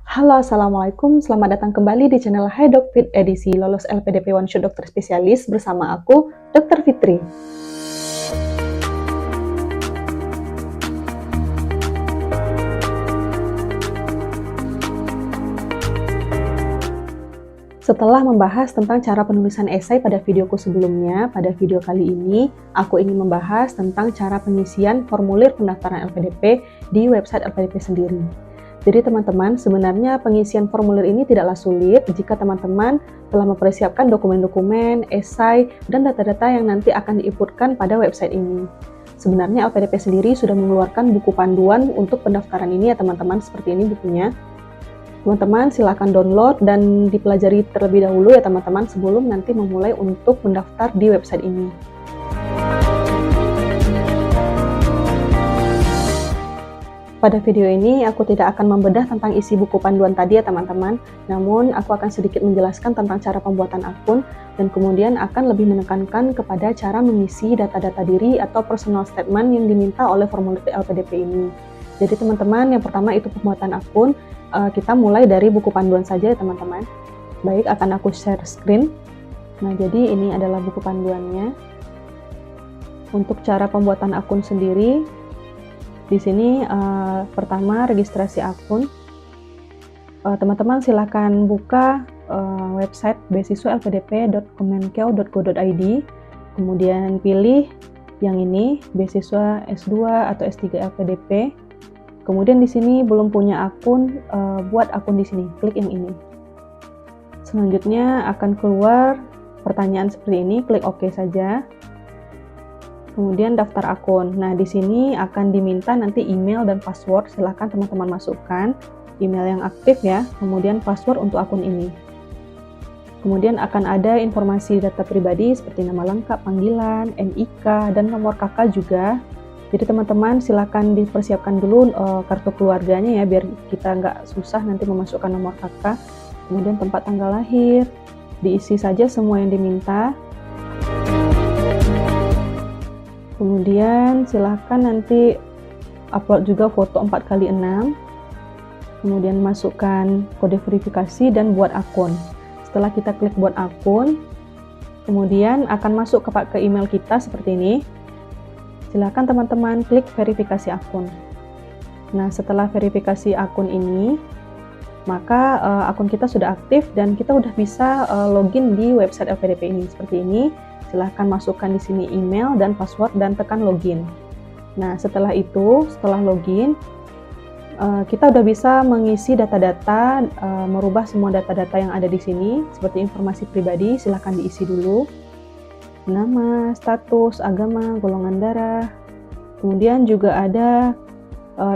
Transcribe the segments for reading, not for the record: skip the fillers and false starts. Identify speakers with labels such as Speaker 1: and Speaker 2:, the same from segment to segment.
Speaker 1: Halo, Assalamualaikum. Selamat datang kembali di channel Hi Dokfit edisi lolos LPDP One Shot Dokter Spesialis bersama aku, Dr. Fitri. Setelah membahas tentang cara penulisan esai pada videoku sebelumnya, pada video kali ini aku ingin membahas tentang cara pengisian formulir pendaftaran LPDP di website LPDP sendiri. Jadi teman-teman, sebenarnya pengisian formulir ini tidaklah sulit jika teman-teman telah mempersiapkan dokumen-dokumen, esai, dan data-data yang nanti akan diinputkan pada website ini. Sebenarnya LPDP sendiri sudah mengeluarkan buku panduan untuk pendaftaran ini ya teman-teman, seperti ini bukunya. Teman-teman silakan download dan dipelajari terlebih dahulu ya teman-teman sebelum nanti memulai untuk mendaftar di website ini. Pada video ini aku tidak akan membedah tentang isi buku panduan tadi ya teman-teman, namun aku akan sedikit menjelaskan tentang cara pembuatan akun dan kemudian akan lebih menekankan kepada cara mengisi data-data diri atau personal statement yang diminta oleh formulir LPDP ini. Jadi teman-teman, yang pertama itu pembuatan akun. Kita mulai dari buku panduan saja ya teman-teman. Baik, akan aku share screen. Nah, jadi ini adalah buku panduannya. Untuk cara pembuatan akun sendiri, di sini pertama registrasi akun. Teman-teman silakan buka website beasiswa-lpdp.kemenkeu.go.id. Kemudian pilih yang ini, beasiswa S2 atau S3 LPDP. Kemudian di sini belum punya akun, buat akun di sini, klik yang ini. Selanjutnya akan keluar pertanyaan seperti ini, klik OK saja. Kemudian daftar akun. Nah, di sini akan diminta nanti email dan password, silahkan teman-teman masukkan email yang aktif ya, kemudian password untuk akun ini. Kemudian akan ada informasi data pribadi seperti nama lengkap, panggilan, NIK, dan nomor KK juga. Jadi teman-teman silakan dipersiapkan dulu kartu keluarganya ya, biar kita nggak susah nanti memasukkan nomor KK. Kemudian tempat tanggal lahir, diisi saja semua yang diminta. Kemudian silakan nanti upload juga foto 4x6. Kemudian masukkan kode verifikasi dan buat akun. Setelah kita klik buat akun, kemudian akan masuk ke email kita seperti ini. Silakan teman-teman klik verifikasi akun. Nah, setelah verifikasi akun ini, maka akun kita sudah aktif dan kita udah bisa login di website LPDP ini. Seperti ini, silakan masukkan di sini email dan password dan tekan login. Nah, setelah itu, setelah login, kita udah bisa mengisi data-data, merubah semua data-data yang ada di sini, seperti informasi pribadi, silakan diisi dulu. Nama, status, agama, golongan darah. Kemudian juga ada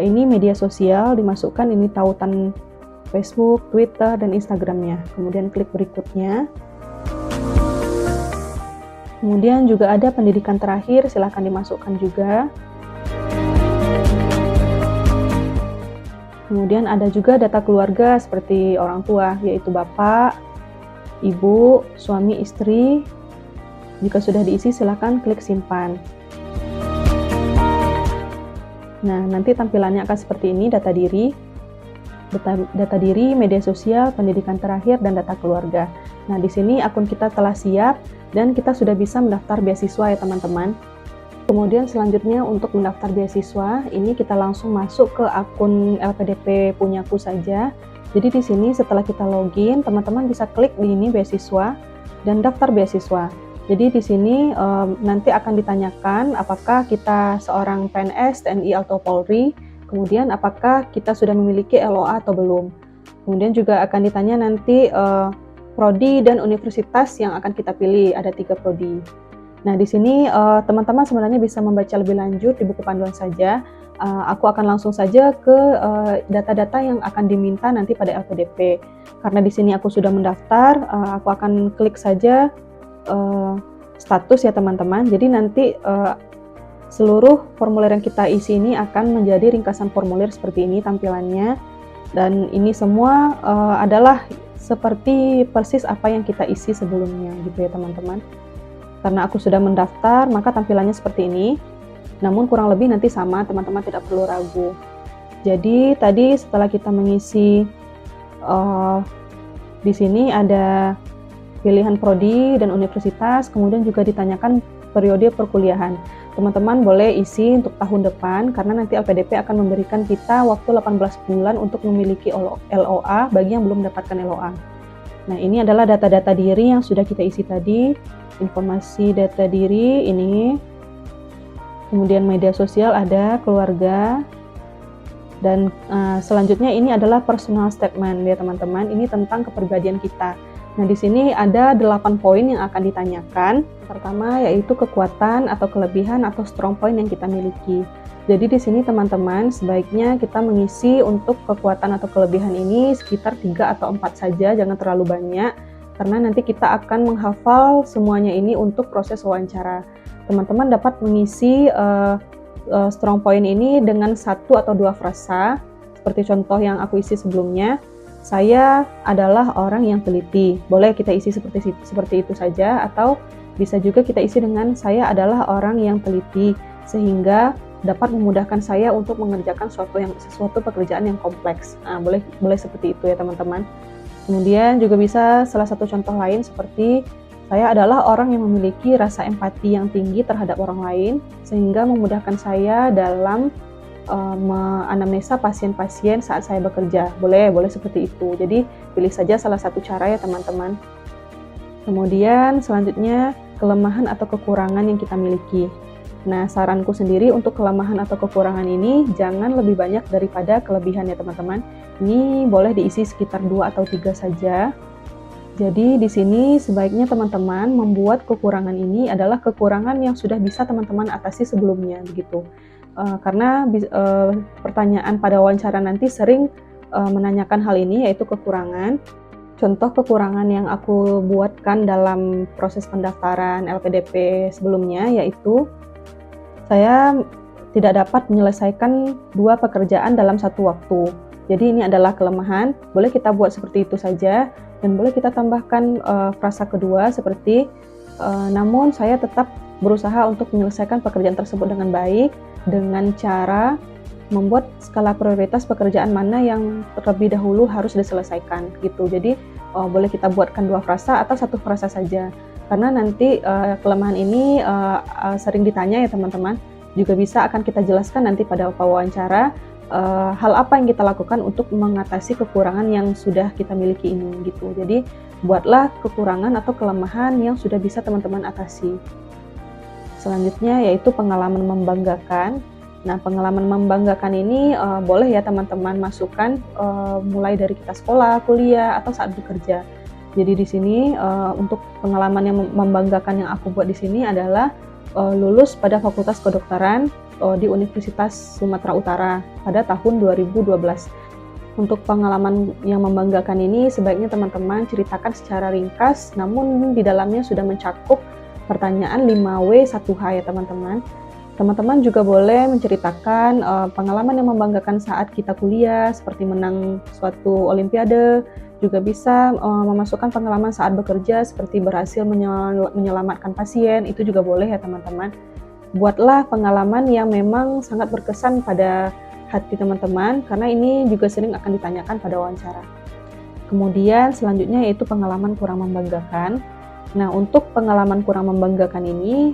Speaker 1: ini media sosial, dimasukkan ini tautan Facebook, Twitter, dan Instagramnya. Kemudian klik berikutnya. Kemudian juga ada pendidikan terakhir, silakan dimasukkan juga. Kemudian ada juga data keluarga seperti orang tua, yaitu bapak, ibu, suami, istri. Jika sudah diisi, silakan klik simpan. Nah, nanti tampilannya akan seperti ini, data diri, media sosial, pendidikan terakhir, dan data keluarga. Nah, di sini akun kita telah siap dan kita sudah bisa mendaftar beasiswa ya teman-teman. Kemudian selanjutnya untuk mendaftar beasiswa, ini kita langsung masuk ke akun LPDP punyaku saja. Jadi di sini setelah kita login, teman-teman bisa klik di ini beasiswa dan daftar beasiswa. Jadi di sini nanti akan ditanyakan apakah kita seorang PNS, TNI atau Polri, kemudian apakah kita sudah memiliki LOA atau belum. Kemudian juga akan ditanya nanti prodi dan universitas yang akan kita pilih, ada 3 prodi. Nah di sini teman-teman sebenarnya bisa membaca lebih lanjut di buku panduan saja. Aku akan langsung saja ke data-data yang akan diminta nanti pada LPDP. Karena di sini aku sudah mendaftar, aku akan klik saja status ya teman-teman. Jadi nanti seluruh formulir yang kita isi ini akan menjadi ringkasan formulir seperti ini tampilannya, dan ini semua adalah seperti persis apa yang kita isi sebelumnya gitu ya teman-teman. Karena aku sudah mendaftar, maka tampilannya seperti ini, namun kurang lebih nanti sama, teman-teman tidak perlu ragu. Jadi tadi setelah kita mengisi uh, di sini ada pilihan prodi dan universitas, kemudian juga ditanyakan periode perkuliahan. Teman-teman boleh isi untuk tahun depan, karena nanti LPDP akan memberikan kita waktu 18 bulan untuk memiliki LOA bagi yang belum mendapatkan LOA. Nah, ini adalah data-data diri yang sudah kita isi tadi. Informasi data diri ini, kemudian media sosial ada, keluarga, dan selanjutnya ini adalah personal statement ya teman-teman. Ini tentang kepribadian kita. Nah, di sini ada 8 poin yang akan ditanyakan. Pertama yaitu kekuatan atau kelebihan atau strong point yang kita miliki. Jadi di sini teman-teman sebaiknya kita mengisi untuk kekuatan atau kelebihan ini sekitar 3 atau 4 saja, jangan terlalu banyak. Karena nanti kita akan menghafal semuanya ini untuk proses wawancara. Teman-teman dapat mengisi strong point ini dengan 1 atau 2 frasa, seperti contoh yang aku isi sebelumnya. Saya adalah orang yang teliti. Boleh kita isi seperti itu saja, atau bisa juga kita isi dengan saya adalah orang yang teliti, sehingga dapat memudahkan saya untuk mengerjakan sesuatu pekerjaan yang kompleks. Nah, boleh seperti itu ya teman-teman. Kemudian juga bisa salah satu contoh lain seperti saya adalah orang yang memiliki rasa empati yang tinggi terhadap orang lain, sehingga memudahkan saya dalam menganamnesa pasien-pasien saat saya bekerja. Boleh seperti itu. Jadi pilih saja salah satu cara ya teman-teman. Kemudian selanjutnya kelemahan atau kekurangan yang kita miliki. Nah, saranku sendiri untuk kelemahan atau kekurangan ini jangan lebih banyak daripada kelebihan ya teman-teman. Ini boleh diisi sekitar 2 atau 3 saja. Jadi di sini sebaiknya teman-teman membuat kekurangan ini adalah kekurangan yang sudah bisa teman-teman atasi sebelumnya begitu. Karena pertanyaan pada wawancara nanti sering menanyakan hal ini, yaitu kekurangan. Contoh kekurangan yang aku buatkan dalam proses pendaftaran LPDP sebelumnya yaitu saya tidak dapat menyelesaikan 2 pekerjaan dalam satu waktu. Jadi ini adalah kelemahan, boleh kita buat seperti itu saja, dan boleh kita tambahkan frasa kedua seperti namun saya tetap berusaha untuk menyelesaikan pekerjaan tersebut dengan baik, dengan cara membuat skala prioritas pekerjaan mana yang terlebih dahulu harus diselesaikan gitu. Jadi boleh kita buatkan 2 frasa atau 1 frasa saja, karena nanti kelemahan ini sering ditanya ya teman-teman. Juga bisa akan kita jelaskan nanti pada wawancara hal apa yang kita lakukan untuk mengatasi kekurangan yang sudah kita miliki ini gitu. Jadi buatlah kekurangan atau kelemahan yang sudah bisa teman-teman atasi. Selanjutnya yaitu pengalaman membanggakan. Nah, pengalaman membanggakan ini boleh ya teman-teman masukkan mulai dari kita sekolah, kuliah, atau saat bekerja. Jadi di sini untuk pengalaman yang membanggakan yang aku buat di sini adalah lulus pada Fakultas Kedokteran di Universitas Sumatera Utara pada tahun 2012. Untuk pengalaman yang membanggakan ini sebaiknya teman-teman ceritakan secara ringkas, namun di dalamnya sudah mencakup pertanyaan 5W 1H ya teman-teman. Teman-teman juga boleh menceritakan pengalaman yang membanggakan saat kita kuliah, seperti menang suatu olimpiade. Juga bisa memasukkan pengalaman saat bekerja, seperti berhasil menyelamatkan pasien, itu juga boleh ya teman-teman. Buatlah pengalaman yang memang sangat berkesan pada hati teman-teman, karena ini juga sering akan ditanyakan pada wawancara. Kemudian selanjutnya yaitu pengalaman kurang membanggakan. Nah, untuk pengalaman kurang membanggakan ini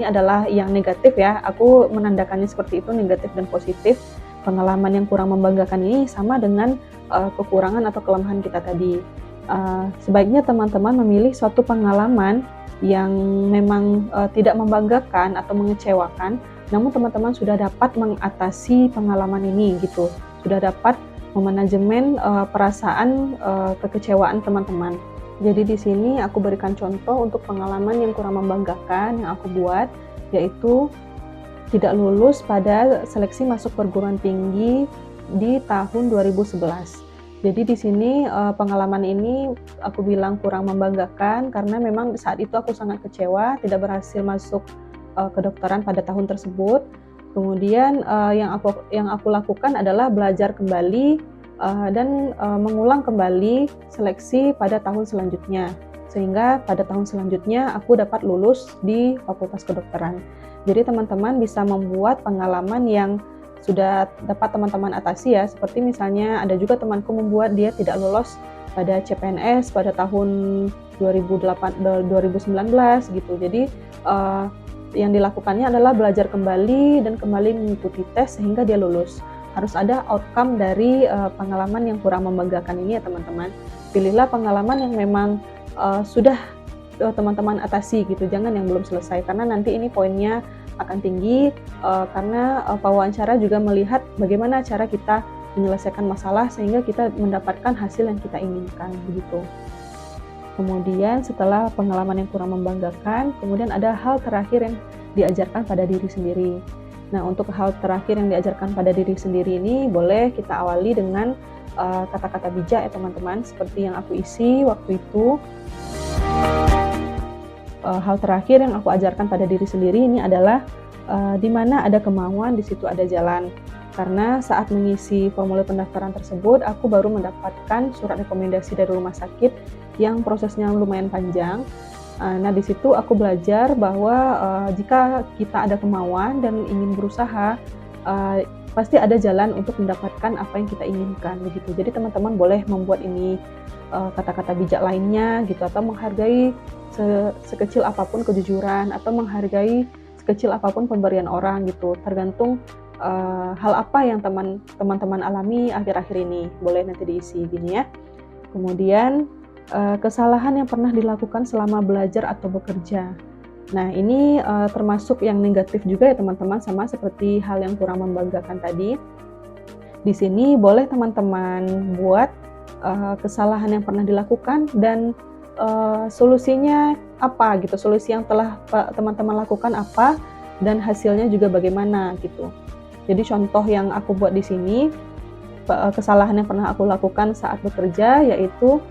Speaker 1: adalah yang negatif ya. Aku menandakannya seperti itu, negatif dan positif. Pengalaman yang kurang membanggakan ini sama dengan kekurangan atau kelemahan kita tadi. Sebaiknya teman-teman memilih suatu pengalaman yang memang tidak membanggakan atau mengecewakan, namun teman-teman sudah dapat mengatasi pengalaman ini gitu. Sudah dapat memanajemen perasaan kekecewaan teman-teman. Jadi di sini aku berikan contoh untuk pengalaman yang kurang membanggakan yang aku buat, yaitu tidak lulus pada seleksi masuk perguruan tinggi di tahun 2011. Jadi di sini pengalaman ini aku bilang kurang membanggakan karena memang saat itu aku sangat kecewa tidak berhasil masuk kedokteran pada tahun tersebut. Kemudian yang aku lakukan adalah belajar kembali dan mengulang kembali seleksi pada tahun selanjutnya, sehingga pada tahun selanjutnya aku dapat lulus di Fakultas Kedokteran. Jadi teman-teman bisa membuat pengalaman yang sudah dapat teman-teman atasi ya. Seperti misalnya ada juga temanku membuat dia tidak lolos pada CPNS pada tahun 2019 gitu. Jadi yang dilakukannya adalah belajar kembali dan kembali mengikuti tes sehingga dia lulus. Harus ada outcome dari pengalaman yang kurang membanggakan ini ya teman-teman. Pilihlah pengalaman yang memang sudah teman-teman atasi gitu, jangan yang belum selesai, karena nanti ini poinnya akan tinggi karena pewawancara juga melihat bagaimana cara kita menyelesaikan masalah sehingga kita mendapatkan hasil yang kita inginkan begitu. Kemudian setelah pengalaman yang kurang membanggakan, kemudian ada hal terakhir yang diajarkan pada diri sendiri. Nah, untuk hal terakhir yang diajarkan pada diri sendiri ini boleh kita awali dengan kata-kata bijak ya teman-teman, seperti yang aku isi waktu itu. Hal terakhir yang aku ajarkan pada diri sendiri ini adalah di mana ada kemauan, di situ ada jalan. Karena saat mengisi formulir pendaftaran tersebut, aku baru mendapatkan surat rekomendasi dari rumah sakit yang prosesnya lumayan panjang. Nah, di situ aku belajar bahwa jika kita ada kemauan dan ingin berusaha, pasti ada jalan untuk mendapatkan apa yang kita inginkan begitu. Jadi teman-teman boleh membuat ini kata-kata bijak lainnya gitu, atau menghargai sekecil apapun kejujuran, atau menghargai sekecil apapun pemberian orang gitu, tergantung hal apa yang teman-teman alami akhir-akhir ini. Boleh nanti diisi gini ya. Kemudian kesalahan yang pernah dilakukan selama belajar atau bekerja. Nah, ini termasuk yang negatif juga ya teman-teman, sama seperti hal yang kurang membanggakan tadi. Di sini boleh teman-teman buat kesalahan yang pernah dilakukan dan solusinya apa gitu, solusi yang telah teman-teman lakukan apa dan hasilnya juga bagaimana gitu. Jadi contoh yang aku buat di sini, kesalahan yang pernah aku lakukan saat bekerja yaitu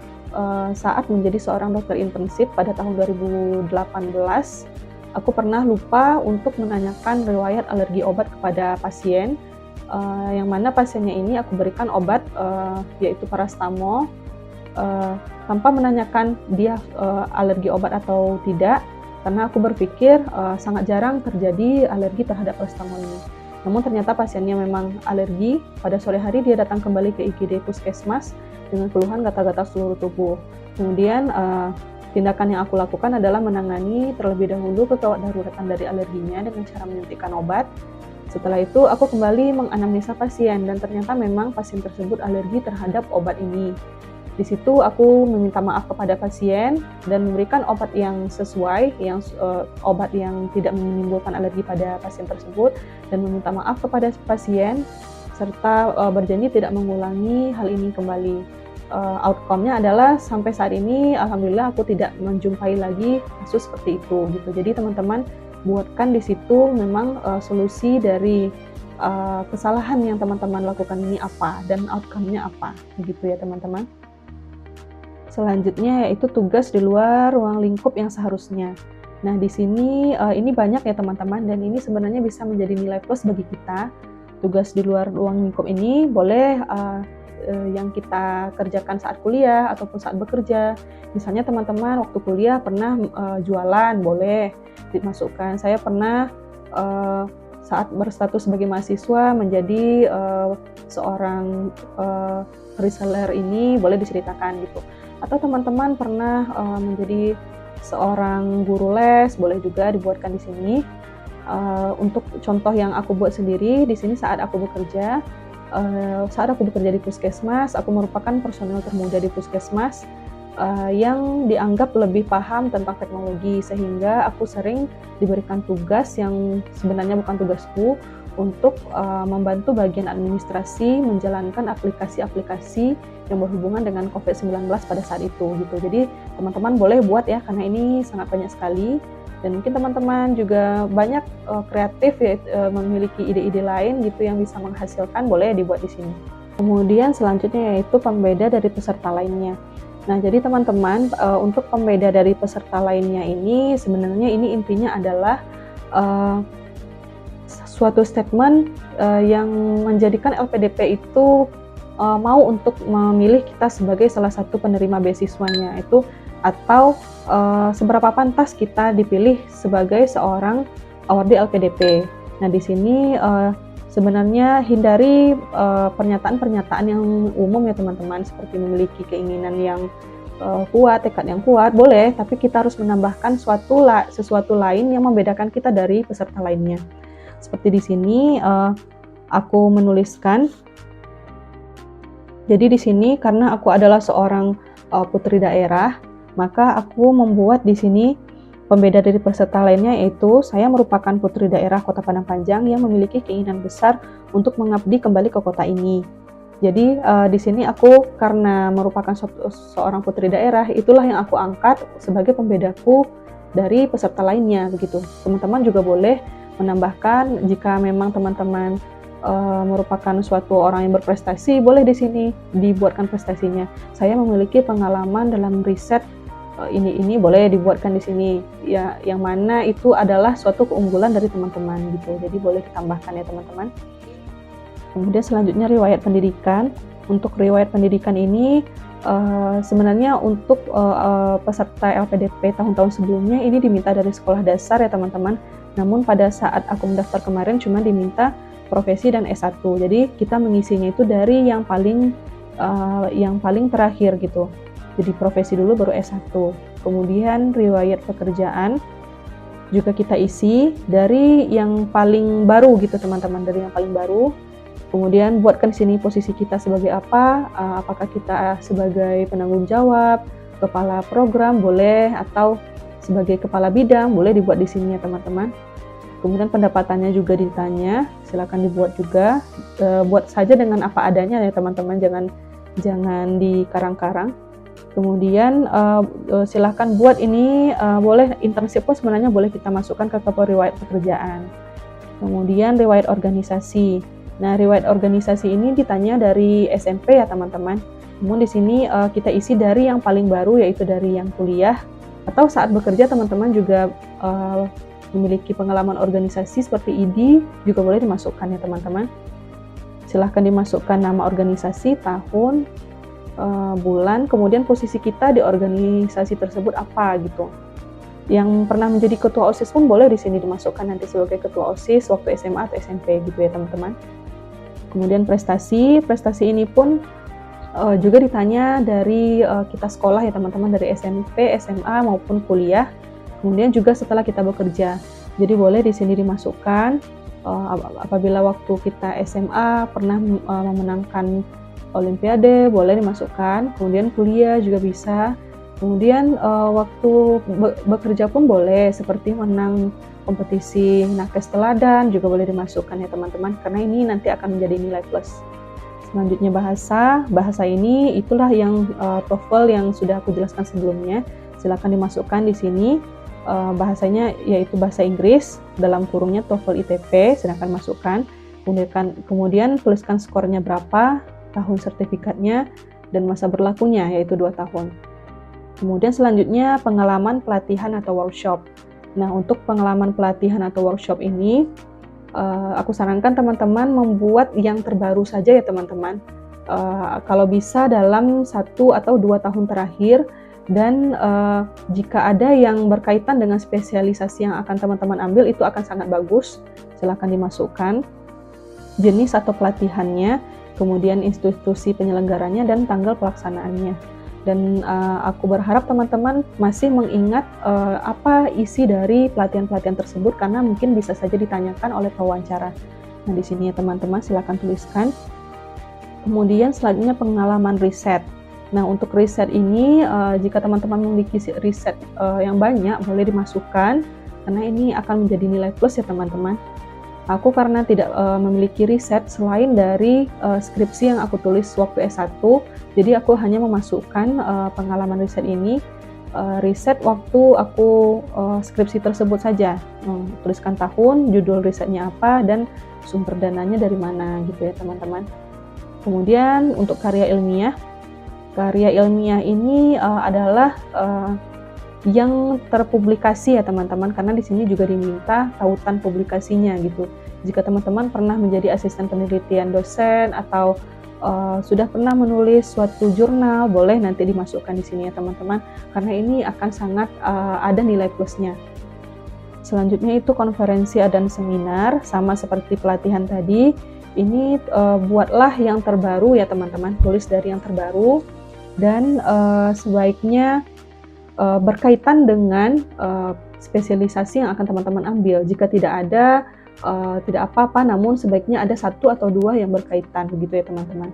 Speaker 1: saat menjadi seorang dokter internship pada tahun 2018, aku pernah lupa untuk menanyakan riwayat alergi obat kepada pasien, yang mana pasiennya ini aku berikan obat yaitu paracetamol tanpa menanyakan dia alergi obat atau tidak, karena aku berpikir sangat jarang terjadi alergi terhadap paracetamol ini. Namun ternyata pasiennya memang alergi. Pada sore hari dia datang kembali ke IGD Puskesmas dengan keluhan gatal-gatal seluruh tubuh. Kemudian tindakan yang aku lakukan adalah menangani terlebih dahulu kegawat daruratan dari alerginya dengan cara menyuntikkan obat. Setelah itu aku kembali menganamnesa pasien dan ternyata memang pasien tersebut alergi terhadap obat ini. Di situ aku meminta maaf kepada pasien dan memberikan obat yang sesuai, obat yang tidak menimbulkan alergi pada pasien tersebut, dan meminta maaf kepada pasien serta berjanji tidak mengulangi hal ini kembali. Outcome-nya adalah sampai saat ini alhamdulillah aku tidak menjumpai lagi kasus seperti itu gitu. Jadi teman-teman buatkan di situ memang solusi dari kesalahan yang teman-teman lakukan ini apa dan outcome-nya apa begitu ya teman-teman. Selanjutnya yaitu tugas di luar ruang lingkup yang seharusnya. Nah, di sini ini banyak ya teman-teman, dan ini sebenarnya bisa menjadi nilai plus bagi kita. Tugas di luar ruang lingkup ini boleh yang kita kerjakan saat kuliah ataupun saat bekerja. Misalnya teman-teman waktu kuliah pernah jualan, boleh dimasukkan. Saya pernah saat berstatus sebagai mahasiswa menjadi seorang reseller, ini boleh diceritakan gitu. Atau teman-teman pernah menjadi seorang guru les, boleh juga dibuatkan di sini. Untuk contoh yang aku buat sendiri di sini saat aku bekerja di Puskesmas, aku merupakan personel termuda di Puskesmas yang dianggap lebih paham tentang teknologi, sehingga aku sering diberikan tugas yang sebenarnya bukan tugasku untuk membantu bagian administrasi menjalankan aplikasi-aplikasi yang berhubungan dengan COVID-19 pada saat itu gitu. Jadi teman-teman boleh buat ya, karena ini sangat banyak sekali, dan mungkin teman-teman juga banyak kreatif ya, memiliki ide-ide lain gitu yang bisa menghasilkan, boleh dibuat di sini. Kemudian selanjutnya yaitu pembeda dari peserta lainnya. Nah, jadi teman-teman untuk pembeda dari peserta lainnya ini sebenarnya ini intinya adalah suatu statement yang menjadikan LPDP itu mau untuk memilih kita sebagai salah satu penerima beasiswanya itu, atau seberapa pantas kita dipilih sebagai seorang awardee LPDP. Nah, di sini sebenarnya hindari pernyataan-pernyataan yang umum ya teman-teman, seperti memiliki keinginan yang kuat, tekad yang kuat, boleh, tapi kita harus menambahkan sesuatu lain yang membedakan kita dari peserta lainnya. Seperti di sini aku menuliskan, jadi di sini karena aku adalah seorang putri daerah, maka aku membuat di sini pembeda dari peserta lainnya, yaitu saya merupakan putri daerah Kota Padang Panjang yang memiliki keinginan besar untuk mengabdi kembali ke kota ini. Jadi di sini aku karena merupakan seorang putri daerah, itulah yang aku angkat sebagai pembedaku dari peserta lainnya begitu. Teman-teman juga boleh menambahkan jika memang teman-teman merupakan suatu orang yang berprestasi, boleh di sini dibuatkan prestasinya. Saya memiliki pengalaman dalam riset ini boleh dibuatkan di sini. Ya, yang mana itu adalah suatu keunggulan dari teman-teman gitu. Jadi boleh ditambahkan ya teman-teman. Kemudian selanjutnya riwayat pendidikan. Untuk riwayat pendidikan ini sebenarnya untuk peserta LPDP tahun-tahun sebelumnya ini diminta dari sekolah dasar ya teman-teman. Namun pada saat aku mendaftar kemarin cuma diminta profesi dan S1. Jadi kita mengisinya itu dari yang paling terakhir gitu. Jadi profesi dulu baru S1. Kemudian riwayat pekerjaan juga kita isi dari yang paling baru gitu teman-teman, dari yang paling baru. Kemudian buatkan di sini posisi kita sebagai apa, apakah kita sebagai penanggung jawab, kepala program boleh, atau sebagai kepala bidang boleh dibuat di sini ya teman-teman. Kemudian pendapatannya juga ditanya, silakan dibuat juga, buat saja dengan apa adanya ya teman-teman, jangan dikarang-karang. Kemudian silakan buat ini, boleh internship pun sebenarnya boleh kita masukkan ke riwayat pekerjaan. Kemudian riwayat organisasi. Nah, riwayat organisasi ini ditanya dari SMP ya teman-teman. Namun di sini kita isi dari yang paling baru, yaitu dari yang kuliah, atau saat bekerja teman-teman juga memiliki pengalaman organisasi seperti ID juga boleh dimasukkan ya teman-teman. Silahkan dimasukkan nama organisasi, tahun, bulan, kemudian posisi kita di organisasi tersebut apa gitu. Yang pernah menjadi ketua OSIS pun boleh di sini dimasukkan nanti sebagai ketua OSIS waktu SMA atau SMP gitu ya teman-teman. Kemudian prestasi ini pun juga ditanya dari kita sekolah ya teman-teman, dari SMP, SMA maupun kuliah. Kemudian juga setelah kita bekerja. Jadi boleh di sini dimasukkan apabila waktu kita SMA pernah memenangkan olimpiade, boleh dimasukkan. Kemudian kuliah juga bisa. Kemudian waktu bekerja pun boleh, seperti menang kompetisi nakes teladan juga boleh dimasukkan ya teman-teman, karena ini nanti akan menjadi nilai plus. Selanjutnya bahasa ini itulah yang TOEFL yang sudah aku jelaskan sebelumnya. Silakan dimasukkan di sini bahasanya, yaitu bahasa Inggris, dalam kurungnya TOEFL ITP, silakan masukkan. Kemudian tuliskan skornya berapa, tahun sertifikatnya, dan masa berlakunya yaitu 2 tahun. Kemudian selanjutnya pengalaman pelatihan atau workshop. Nah, untuk pengalaman pelatihan atau workshop ini aku sarankan teman-teman membuat yang terbaru saja ya teman-teman. Kalau bisa dalam 1 atau 2 tahun terakhir, dan jika ada yang berkaitan dengan spesialisasi yang akan teman-teman ambil, itu akan sangat bagus. Silakan dimasukkan jenis atau pelatihannya, kemudian institusi penyelenggaranya, dan tanggal pelaksanaannya. Dan aku berharap teman-teman masih mengingat apa isi dari pelatihan-pelatihan tersebut, karena mungkin bisa saja ditanyakan oleh pewawancara. Nah, di sini ya teman-teman, silakan tuliskan. Kemudian selanjutnya pengalaman riset. Nah, untuk riset ini jika teman-teman memiliki riset yang banyak, boleh dimasukkan, karena ini akan menjadi nilai plus ya teman-teman. Aku karena tidak memiliki riset selain dari skripsi yang aku tulis waktu S1, jadi aku hanya memasukkan pengalaman riset ini, riset waktu aku skripsi tersebut saja. Tuliskan tahun, judul risetnya apa, dan sumber dananya dari mana gitu ya teman-teman. Kemudian untuk karya ilmiah ini adalah yang terpublikasi ya teman-teman, karena di sini juga diminta tautan publikasinya gitu. Jika teman-teman pernah menjadi asisten penelitian dosen atau sudah pernah menulis suatu jurnal, boleh nanti dimasukkan di sini ya teman-teman, karena ini akan sangat ada nilai plusnya. selanjutnya itu konferensi dan seminar, sama seperti pelatihan tadi. Ini buatlah yang terbaru ya teman-teman, tulis dari yang terbaru, dan sebaiknya berkaitan dengan spesialisasi yang akan teman-teman ambil. Jika tidak ada, tidak apa-apa, namun sebaiknya ada 1 atau 2 yang berkaitan, begitu ya teman-teman.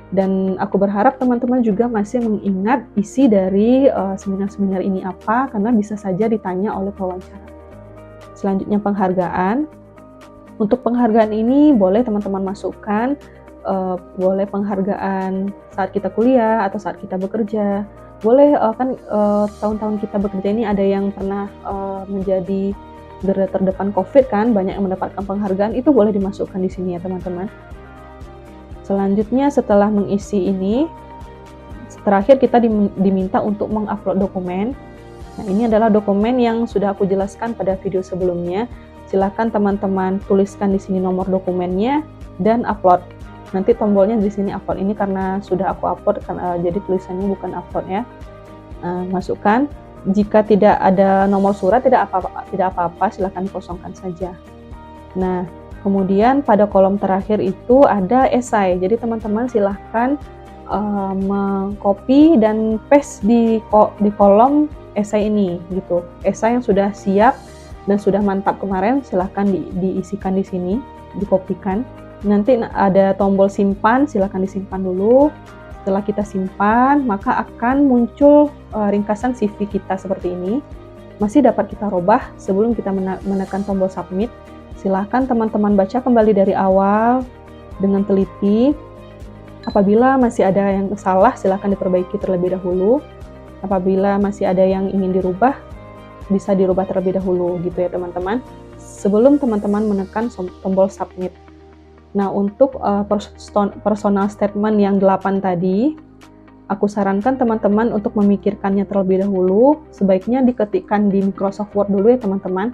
Speaker 1: Dan aku berharap teman-teman juga masih mengingat isi dari seminar-seminar ini apa, karena bisa saja ditanya oleh pewawancara. Selanjutnya penghargaan. Untuk penghargaan ini boleh teman-teman masukkan, boleh penghargaan saat kita kuliah atau saat kita bekerja. Boleh kan tahun-tahun kita bekerja ini ada yang pernah menjadi garda terdepan COVID kan, banyak yang mendapatkan penghargaan, itu boleh dimasukkan di sini ya teman-teman. Selanjutnya setelah mengisi ini, terakhir kita diminta untuk mengupload dokumen. Nah, ini adalah dokumen yang sudah aku jelaskan pada video sebelumnya. Silakan teman-teman tuliskan di sini nomor dokumennya dan upload. Nanti tombolnya di sini upload, ini karena sudah aku upload jadi tulisannya bukan upload ya. Masukkan. Jika tidak ada nomor surat tidak apa-apa, silakan kosongkan saja. Nah, kemudian pada kolom terakhir itu ada esai. Jadi teman-teman silahkan mengcopy dan paste di kolom esai ini gitu. Esai yang sudah siap dan sudah mantap kemarin silahkan diisikan di sini, dikopikan. Nanti ada tombol simpan, silahkan disimpan dulu. Setelah kita simpan, maka akan muncul ringkasan CV kita seperti ini. Masih dapat kita robah sebelum kita menekan tombol submit. Silahkan teman-teman baca kembali dari awal dengan teliti. Apabila masih ada yang salah, silahkan diperbaiki terlebih dahulu. Apabila masih ada yang ingin dirubah, bisa dirubah terlebih dahulu gitu ya teman-teman, sebelum teman-teman menekan tombol submit. Nah, untuk personal statement yang 8 tadi, aku sarankan teman-teman untuk memikirkannya terlebih dahulu. Sebaiknya diketikkan di Microsoft Word dulu ya teman-teman,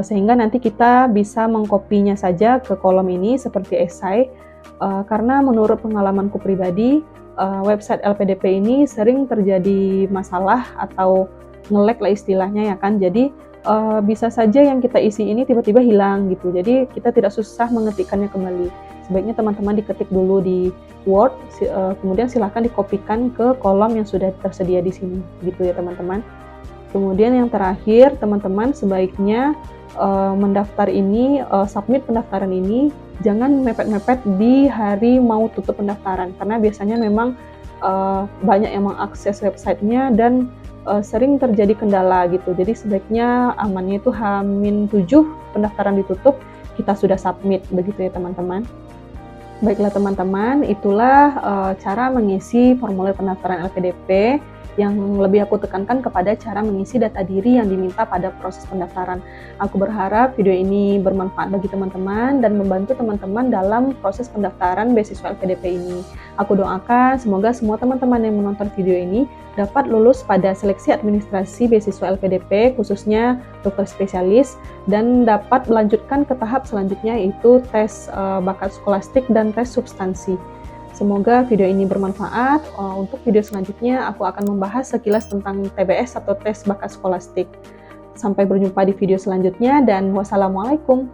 Speaker 1: sehingga nanti kita bisa mengkopinya saja ke kolom ini seperti esai. Karena menurut pengalamanku pribadi, website LPDP ini sering terjadi masalah atau nge-lag lah istilahnya ya kan. Jadi bisa saja yang kita isi ini tiba-tiba hilang gitu. Jadi kita tidak susah mengetikkannya kembali. Sebaiknya teman-teman diketik dulu di Word, kemudian silahkan dikopikan ke kolom yang sudah tersedia di sini gitu ya teman-teman. Kemudian yang terakhir, teman-teman sebaiknya mendaftar ini, submit pendaftaran ini jangan mepet-mepet di hari mau tutup pendaftaran, karena biasanya memang banyak yang mengakses websitenya dan sering terjadi kendala gitu. Jadi sebaiknya amannya itu H-7 pendaftaran ditutup, kita sudah submit begitu ya teman-teman. Baiklah teman-teman, itulah cara mengisi formulir pendaftaran LPDP. Yang lebih aku tekankan kepada cara mengisi data diri yang diminta pada proses pendaftaran. Aku berharap video ini bermanfaat bagi teman-teman dan membantu teman-teman dalam proses pendaftaran beasiswa LPDP ini. Aku doakan semoga semua teman-teman yang menonton video ini dapat lulus pada seleksi administrasi beasiswa LPDP, khususnya dokter spesialis, dan dapat melanjutkan ke tahap selanjutnya, yaitu tes bakat skolastik dan tes substansi. Semoga video ini bermanfaat. Untuk video selanjutnya, aku akan membahas sekilas tentang TBS atau tes bakat skolastik. Sampai berjumpa di video selanjutnya, dan wassalamualaikum.